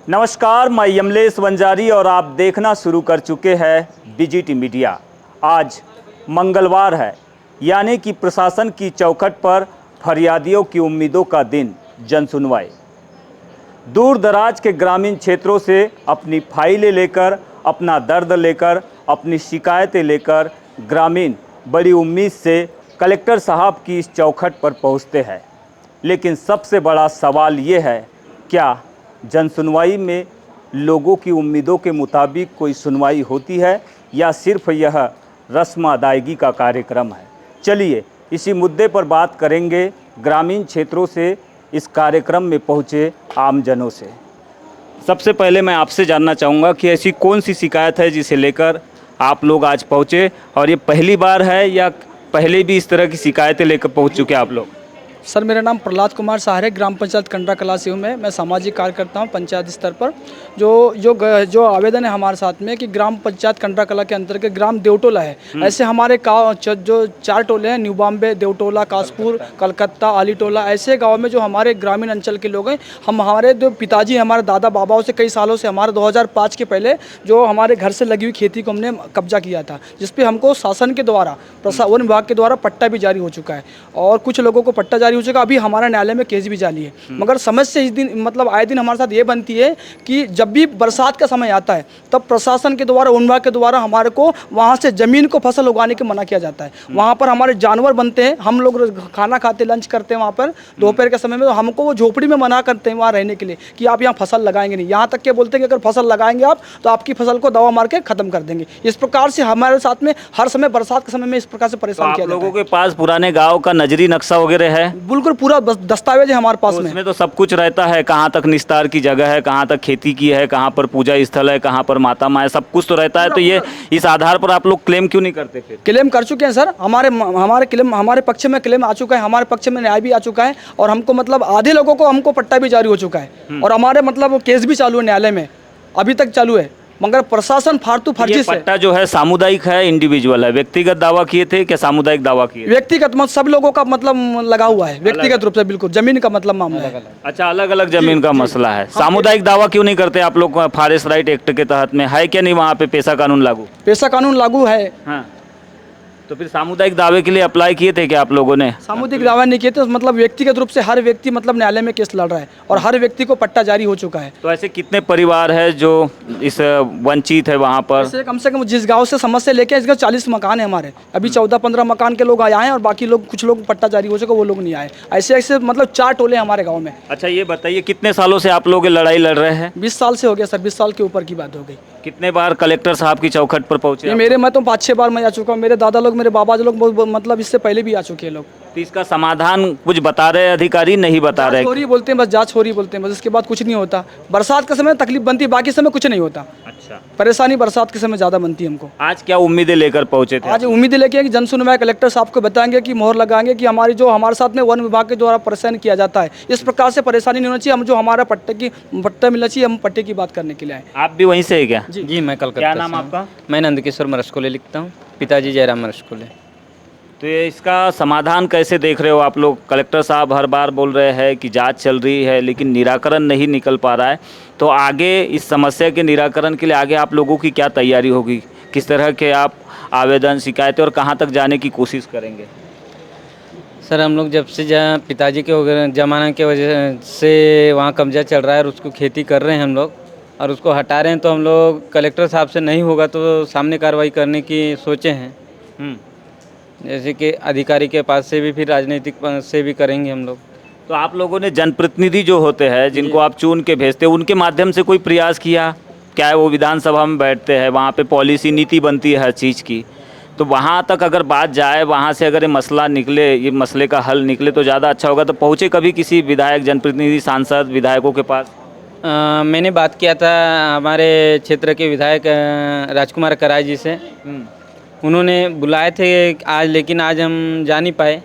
नमस्कार, मैं यमलेश वंजारी और आप देखना शुरू कर चुके हैं बीजीटी मीडिया। आज मंगलवार है, यानी कि प्रशासन की चौखट पर फरियादियों की उम्मीदों का दिन। जनसुनवाई। दूर दराज के ग्रामीण क्षेत्रों से अपनी फाइलें लेकर, अपना दर्द लेकर, अपनी शिकायतें लेकर ग्रामीण बड़ी उम्मीद से कलेक्टर साहब की इस चौखट पर पहुंचते हैं। लेकिन सबसे बड़ा सवाल ये है, क्या जनसुनवाई में लोगों की उम्मीदों के मुताबिक कोई सुनवाई होती है या सिर्फ यह रस्म अदायगी का कार्यक्रम है? चलिए इसी मुद्दे पर बात करेंगे ग्रामीण क्षेत्रों से इस कार्यक्रम में पहुँचे आमजनों से। सबसे पहले मैं आपसे जानना चाहूँगा कि ऐसी कौन सी शिकायत है जिसे लेकर आप लोग आज पहुँचे, और ये पहली बार है या पहले भी इस तरह की शिकायतें लेकर पहुँच चुके आप लोग? सर, मेरा नाम प्रहलाद कुमार शाह है। ग्राम पंचायत कंडरा कला से हूँ। मैं सामाजिक कार्यकर्ता हूँ पंचायत स्तर पर। जो आवेदन है हमारे साथ में कि ग्राम पंचायत कंडरा कला के अंतर्गत ग्राम देवटोला है। ऐसे हमारे गाँव जो 4 टोले हैं, न्यू बॉम्बे, देवटोला, कासपुर, कलकत्ता, आली टोला, ऐसे गाँव में जो हमारे ग्रामीण अंचल के लोग हैं। हमारे जो पिताजी, हमारे दादा बाबाओं से कई सालों से, हमारे 2005 के पहले जो हमारे घर से लगी हुई खेती को हमने कब्जा किया था, जिसपे हमको शासन के द्वारा, वन विभाग के द्वारा पट्टा भी जारी हो चुका है और कुछ लोगों को पट्टा जारी हो चुका। अभी हमारा न्यायालय में केस भी जारी है। मगर समस्या इस दिन आए दिन हमारे साथ ये बनती है कि जब भी बरसात का समय आता है तब प्रशासन के द्वारा, वन विभाग के द्वारा हमारे को वहाँ से जमीन को फसल उगाने के मना किया जाता है। वहाँ पर हमारे जानवर बनते हैं, हम लोग खाना खाते, लंच करते हैं वहाँ पर दोपहर के समय में, तो हमको वो झोपड़ी में मना करते हैं वहाँ रहने के लिए कि आप यहाँ फसल लगाएंगे नहीं। यहाँ तक के बोलते हैं कि अगर फसल लगाएंगे आप तो आपकी फसल को दवा मार के खत्म कर देंगे। इस प्रकार से हमारे साथ में हर समय बरसात के समय में इस प्रकार से परेशान किया जाता है। लोगों के पास पुराने गाँव का नजरी नक्शा वगैरह है? बिल्कुल, पूरा दस्तावेज है हमारे पास में। उसमें तो सब कुछ रहता है, कहाँ तक निस्तार की जगह है, कहाँ तक खेती की है, कहाँ पर पूजा स्थल है, कहाँ पर माता माँ है, सब कुछ तो रहता है। तो ये इस आधार पर आप लोग क्लेम क्यों नहीं करते? फिर क्लेम कर चुके हैं सर। हमारे पक्ष में क्लेम आ चुका है, हमारे पक्ष में न्याय भी आ चुका है और हमको आधे लोगों को हमको पट्टा भी जारी हो चुका है और हमारे केस भी चालू है न्यायालय में, अभी तक चालू है। मगर प्रशासन फालतू फर्जी से। पट्टा जो है सामुदायिक है, इंडिविजुअल है? व्यक्तिगत दावा किए थे क्या सामुदायिक दावा किए? व्यक्तिगत, सब लोगों का लगा हुआ है व्यक्तिगत रूप से। बिल्कुल, जमीन का मामला है। अच्छा, अलग अलग जमीन का मसला है। सामुदायिक दावा क्यों नहीं करते आप लोग? फॉरेस्ट राइट एक्ट के तहत में है क्या नहीं वहाँ पे पेशा कानून लागू? पेशा कानून लागू है। हाँ, तो फिर सामुदायिक दावे के लिए अप्लाई किए थे क्या आप लोगों ने? सामुदायिक दावा नहीं किए थे, व्यक्तिगत रूप से हर व्यक्ति न्यायालय में केस लड़ रहा है और हर व्यक्ति को पट्टा जारी हो चुका है। तो ऐसे कितने परिवार है जो इस वंचित है वहाँ पर? कम से कम जिस गांव से समस्या लेके इसका 40 मकान है हमारे। अभी 14-15 मकान के लोग आए हैं और बाकी लोग, कुछ लोग पट्टा जारी हो चुका, वो लोग नहीं आए। ऐसे 4 टोले हमारे गाँव में। अच्छा, ये बताइए कितने सालों से आप लोग लड़ाई लड़ रहे हैं? 20 साल से हो गया सर, 20 साल के ऊपर की बात हो गई। कितने बार कलेक्टर साहब की चौखट पर पहुंचे? मैं तो 5-6 बार मैं आ चुका हूँ। मेरे दादा लोग, मेरे बाबा लोग इससे पहले भी आ चुके हैं लोग। तो इसका समाधान कुछ बता रहे अधिकारी? नहीं बता रहे? छोरी बोलते हैं बस, जांच छोरी बोलते हैं बस, इसके बाद कुछ नहीं होता। बरसात के समय तकलीफ बनती है, बाकी समय कुछ नहीं होता। अच्छा, परेशानी बरसात के समय ज़्यादा बनती है हमको। आज क्या उम्मीदें लेकर पहुंचे थे? आज उम्मीदें लेके कि जनसुनवाई कलेक्टर साहब को बताएंगे कि मोहर लगाएंगे कि हमारे साथ में वन विभाग के द्वारा परेशान किया जाता है, इस प्रकार से परेशानी नहीं होनी चाहिए। हम जो हमारा पट्टा मिलना चाहिए, हम पट्टे की बात करने के लिए आए। आप भी वहीं से है क्या? जी, मैं कलकत्ता। क्या नाम आपका? मैं नंदकिशोर मरस्कोले लिखता हूँ, पिताजी जयराम मरस्कोले। तो ये इसका समाधान कैसे देख रहे हो आप लोग? कलेक्टर साहब हर बार बोल रहे हैं कि जांच चल रही है, लेकिन निराकरण नहीं निकल पा रहा है। तो आगे इस समस्या के निराकरण के लिए आगे आप लोगों की क्या तैयारी होगी? किस तरह के आप आवेदन, शिकायतें और कहाँ तक जाने की कोशिश करेंगे? सर, हम लोग जब से पिताजी के जमाना के वजह से वहाँ कब्जा चल रहा है और उसको खेती कर रहे हैं हम लोग और उसको हटा रहे हैं, तो हम लोग कलेक्टर साहब से नहीं होगा तो सामने कार्रवाई करने की सोचे हैं। जैसे कि अधिकारी के पास से भी, फिर राजनीतिक से भी करेंगे हम लोग। तो आप लोगों ने जनप्रतिनिधि जो होते हैं, जिनको आप चुन के भेजते हैं, उनके माध्यम से कोई प्रयास किया क्या? वो विधानसभा में बैठते हैं, वहाँ पे पॉलिसी नीति बनती है हर चीज़ की, तो वहाँ तक अगर बात जाए, वहाँ से अगर ये मसला निकले, ये मसले का हल निकले तो ज़्यादा अच्छा होगा। तो पहुँचे कभी किसी विधायक, जनप्रतिनिधि, सांसद, विधायकों के पास? मैंने बात किया था हमारे क्षेत्र के विधायक राजकुमार कराय जी से। उन्होंने बुलाए थे आज, लेकिन आज हम जा नहीं पाए।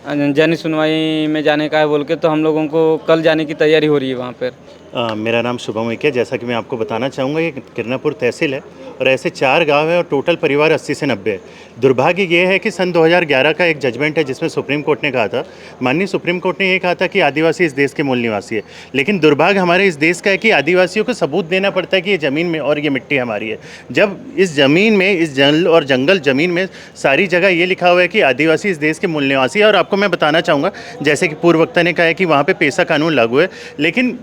जन सुनवाई में जाने का है बोल के, तो हम लोगों को कल जाने की तैयारी हो रही है वहाँ पर। मेरा नाम शुभम उइके है। जैसा कि मैं आपको बताना चाहूँगा, ये किरनापुर तहसील है और ऐसे 4 गांव हैं और टोटल परिवार 80 से 90 है। दुर्भाग्य ये है कि सन 2011 का एक जजमेंट है जिसमें सुप्रीम कोर्ट ने कहा था, माननीय सुप्रीम कोर्ट ने ये कहा था कि आदिवासी इस देश के मूल निवासी है। लेकिन दुर्भाग्य हमारे इस देश का है कि आदिवासियों को सबूत देना पड़ता है कि ये ज़मीन में और ये मिट्टी हमारी है, जब इस ज़मीन में, इस जंगल और जंगल ज़मीन में सारी जगह ये लिखा हुआ है कि आदिवासी इस देश के मूल निवासी है। और आपको मैं बताना चाहूँगा, जैसे कि पूर्व वक्ता ने कहा है कि वहाँ पे पेशा कानून लागू है, लेकिन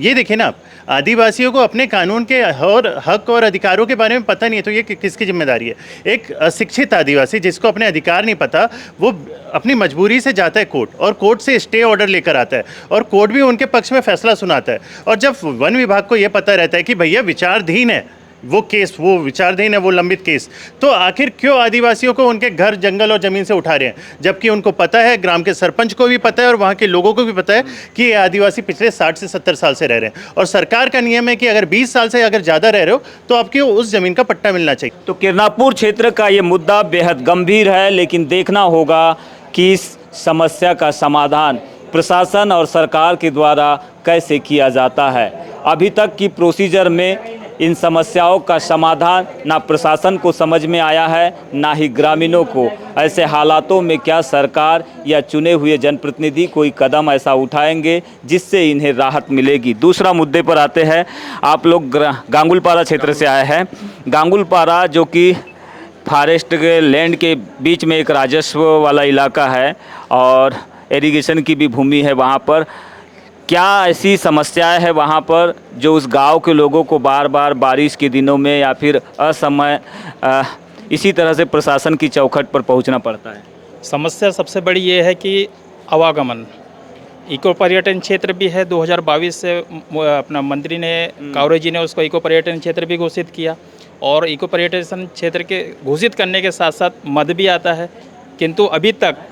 ये देखिए ना, आदिवासियों को अपने कानून के और हक और अधिकारों के बारे में पता नहीं है, तो ये किसकी जिम्मेदारी है? एक अशिक्षित आदिवासी जिसको अपने अधिकार नहीं पता, वो अपनी मजबूरी से जाता है कोर्ट और कोर्ट से स्टे ऑर्डर लेकर आता है और कोर्ट भी उनके पक्ष में फैसला सुनाता है। और जब वन विभाग को ये पता रहता है कि भैया विचाराधीन है वो केस, वो विचाराधीन है वो लंबित केस, तो आखिर क्यों आदिवासियों को उनके घर, जंगल और ज़मीन से उठा रहे हैं? जबकि उनको पता है, ग्राम के सरपंच को भी पता है और वहाँ के लोगों को भी पता है कि ये आदिवासी पिछले 60 से 70 साल से रह रहे हैं और सरकार का नियम है कि अगर 20 साल से अगर ज़्यादा रह रहे हो तो आपको उस ज़मीन का पट्टा मिलना चाहिए। तो किरनापुर क्षेत्र का ये मुद्दा बेहद गंभीर है, लेकिन देखना होगा कि इस समस्या का समाधान प्रशासन और सरकार के द्वारा कैसे किया जाता है। अभी तक की प्रोसीजर में इन समस्याओं का समाधान ना प्रशासन को समझ में आया है, ना ही ग्रामीणों को। ऐसे हालातों में क्या सरकार या चुने हुए जनप्रतिनिधि कोई कदम ऐसा उठाएंगे जिससे इन्हें राहत मिलेगी? दूसरा मुद्दे पर आते हैं। आप लोग गांगुलपारा क्षेत्र से आए हैं। गांगुलपारा जो कि फॉरेस्ट के लैंड के बीच में एक राजस्व वाला इलाका है और इरिगेशन की भी भूमि है वहाँ पर। क्या ऐसी समस्याएं हैं वहाँ पर जो उस गांव के लोगों को बार बार बारिश के दिनों में या फिर असमय इसी तरह से प्रशासन की चौखट पर पहुँचना पड़ता है? समस्या सबसे बड़ी ये है कि आवागमन। इको पर्यटन क्षेत्र भी है, 2022 से अपना मंत्री ने, कावरे जी ने उसको इको पर्यटन क्षेत्र भी घोषित किया और इको पर्यटन क्षेत्र के घोषित करने के साथ साथ मद भी आता है, किंतु अभी तक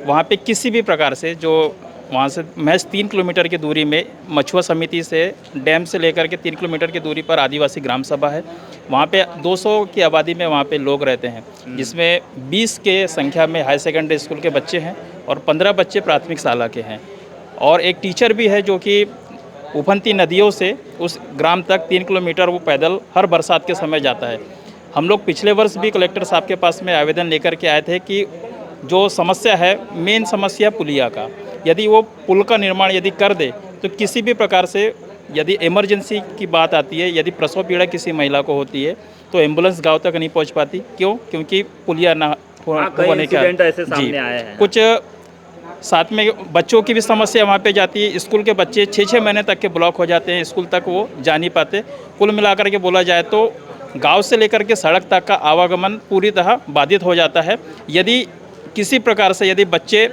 वहाँ पे किसी भी प्रकार से, जो वहाँ से महज 3 किलोमीटर की दूरी में मछुआ समिति से, डैम से लेकर के 3 किलोमीटर की दूरी पर आदिवासी ग्राम सभा है। वहाँ पे 200 की आबादी में वहाँ पे लोग रहते हैं, जिसमें 20 के संख्या में हाई सेकेंडरी स्कूल के बच्चे हैं और 15 बच्चे प्राथमिक शाला के हैं और एक टीचर भी है जो कि उफनती नदियों से उस ग्राम तक 3 किलोमीटर वो पैदल हर बरसात के समय जाता है। हम लोग पिछले वर्ष भी कलेक्टर साहब के पास में आवेदन लेकर के आए थे कि जो समस्या है, मेन समस्या पुलिया का, यदि वो पुल का निर्माण यदि कर दे तो किसी भी प्रकार से, यदि इमरजेंसी की बात आती है, यदि प्रसव पीड़ा किसी महिला को होती है तो एम्बुलेंस गांव तक नहीं पहुंच पाती। क्यों? क्योंकि पुलिया ना होने के ऐसे सामने आए हैं। कुछ साथ में बच्चों की भी समस्या वहाँ पे जाती है। स्कूल के बच्चे 6-6 महीने तक के ब्लॉक हो जाते हैं, स्कूल तक वो जा नहीं पाते। कुल मिलाकर के बोला जाए तो गाँव से लेकर के सड़क तक का आवागमन पूरी तरह बाधित हो जाता है। यदि किसी प्रकार से यदि बच्चे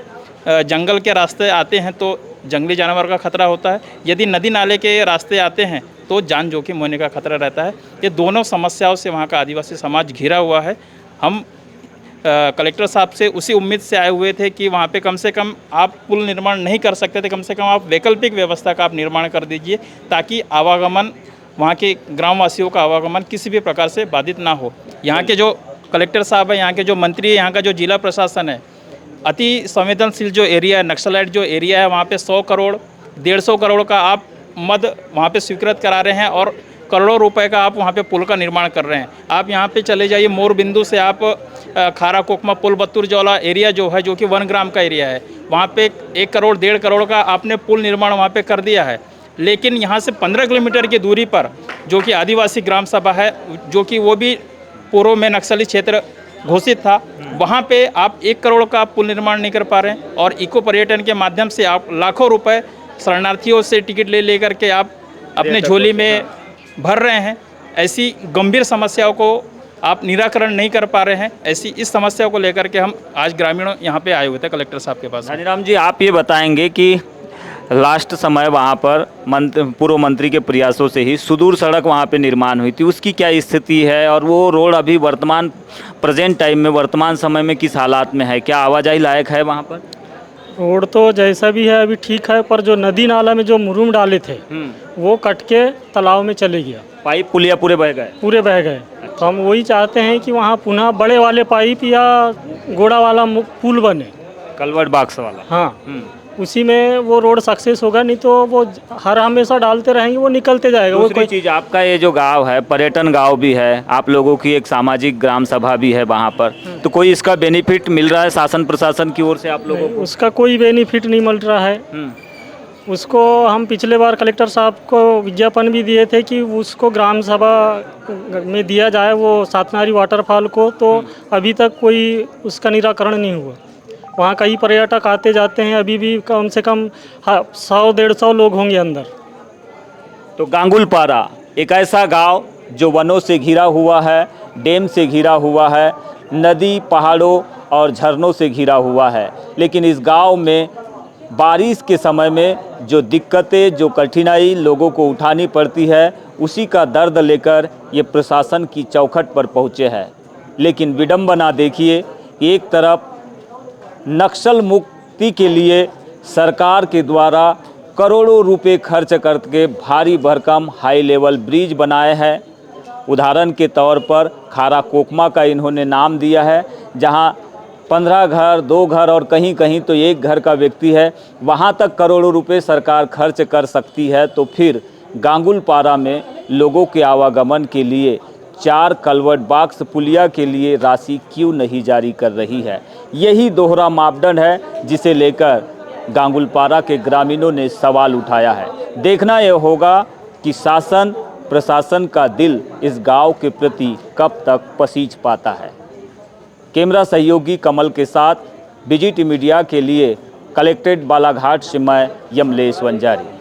जंगल के रास्ते आते हैं तो जंगली जानवर का खतरा होता है, यदि नदी नाले के रास्ते आते हैं तो जान जोखिम होने का खतरा रहता है। ये दोनों समस्याओं से वहाँ का आदिवासी समाज घिरा हुआ है। हम कलेक्टर साहब से उसी उम्मीद से आए हुए थे कि वहाँ पे कम से कम आप पुल निर्माण नहीं कर सकते थे, कम से कम आप वैकल्पिक व्यवस्था का आप निर्माण कर दीजिए ताकि आवागमन, वहाँ के ग्रामवासियों का आवागमन किसी भी प्रकार से बाधित ना हो। यहाँ के जो कलेक्टर साहब है, यहाँ के जो मंत्री है, यहाँ का जो जिला प्रशासन है, अति संवेदनशील जो एरिया है, नक्सलाइट जो एरिया है, वहाँ पे 100 करोड़ 150 करोड़ का आप मद वहाँ पे स्वीकृत करा रहे हैं और करोड़ों रुपए का आप वहाँ पे पुल का निर्माण कर रहे हैं। आप यहाँ पे चले जाइए, मोर बिंदु से आप खारा कोकमा पुल बत्तूर जौला एरिया जो है, जो कि 1 ग्राम का एरिया है, वहाँ पे 1 करोड़ 1.5 करोड़ का आपने पुल निर्माण वहाँ पे कर दिया है। लेकिन यहाँ से 15 किलोमीटर की दूरी पर जो कि आदिवासी ग्राम सभा है, जो कि वो भी पूर्व में नक्सली क्षेत्र घोषित था, वहाँ पे आप 1 करोड़ का पुल निर्माण नहीं कर पा रहे हैं और इको पर्यटन के माध्यम से आप लाखों रुपए शरणार्थियों से टिकट ले लेकर के आप अपने झोली में भर रहे हैं। ऐसी गंभीर समस्याओं को आप निराकरण नहीं कर पा रहे हैं। ऐसी इस समस्या को लेकर के हम आज ग्रामीणों यहाँ पे आए हुए थे कलेक्टर साहब के पास। धनीराम जी, आप ये बताएंगे कि लास्ट समय वहाँ पर पूर्व मंत्री के प्रयासों से ही सुदूर सड़क वहाँ पे निर्माण हुई थी, उसकी क्या स्थिति है और वो रोड अभी वर्तमान प्रेजेंट टाइम में, वर्तमान समय में किस हालात में है? क्या आवाजाही लायक है वहाँ पर? रोड तो जैसा भी है अभी ठीक है, पर जो नदी नाला में जो मुरूम डाले थे वो कट के तालाब में चले गया। पाइप पुलिया पूरे बह गए? पूरे बह गए। तो हम वही चाहते हैं कि वहाँ पुनः बड़े वाले पाइप या गोड़ा वाला पुल बने, कलवर्ट बॉक्स वाला। हाँ, उसी में वो रोड सक्सेस होगा, नहीं तो वो हर हमेशा डालते रहेंगे, वो निकलते जाएगा। वो दूसरी कोई चीज़, आपका ये जो गांव है पर्यटन गांव भी है, आप लोगों की एक सामाजिक ग्राम सभा भी है वहाँ पर, तो कोई इसका बेनिफिट मिल रहा है शासन प्रशासन की ओर से आप लोगों को? उसका कोई बेनिफिट नहीं मिल रहा है। उसको हम पिछले बार कलेक्टर साहब को विज्ञापन भी दिए थे कि उसको ग्राम सभा में दिया जाए वो सातनारी वाटरफॉल को, तो अभी तक कोई उसका निराकरण नहीं हुआ। वहाँ कई पर्यटक आते जाते हैं, अभी भी कम से कम 100-150 लोग होंगे अंदर। तो गांगुलपारा एक ऐसा गांव जो वनों से घिरा हुआ है, डैम से घिरा हुआ है, नदी, पहाड़ों और झरनों से घिरा हुआ है, लेकिन इस गांव में बारिश के समय में जो दिक्कतें, जो कठिनाई लोगों को उठानी पड़ती है, उसी का दर्द लेकर ये प्रशासन की चौखट पर पहुँचे हैं। लेकिन विडंबना देखिए, एक तरफ नक्सल मुक्ति के लिए सरकार के द्वारा करोड़ों रुपए खर्च करके भारी भरकम हाई लेवल ब्रिज बनाए हैं। उदाहरण के तौर पर खारा कोकमा का इन्होंने नाम दिया है, जहां 15 घर, 2 घर और कहीं कहीं तो 1 घर का व्यक्ति है, वहां तक करोड़ों रुपए सरकार खर्च कर सकती है, तो फिर गांगुलपारा में लोगों के आवागमन के लिए 4 कल्वर्ट बॉक्स पुलिया के लिए राशि क्यों नहीं जारी कर रही है? यही दोहरा मापदंड है जिसे लेकर गांगुलपारा के ग्रामीणों ने सवाल उठाया है। देखना यह होगा कि शासन प्रशासन का दिल इस गांव के प्रति कब तक पसीज पाता है। कैमरा सहयोगी कमल के साथ बीजीटी मीडिया के लिए कलेक्टेड बालाघाट से मैं यमलेश वंजारी।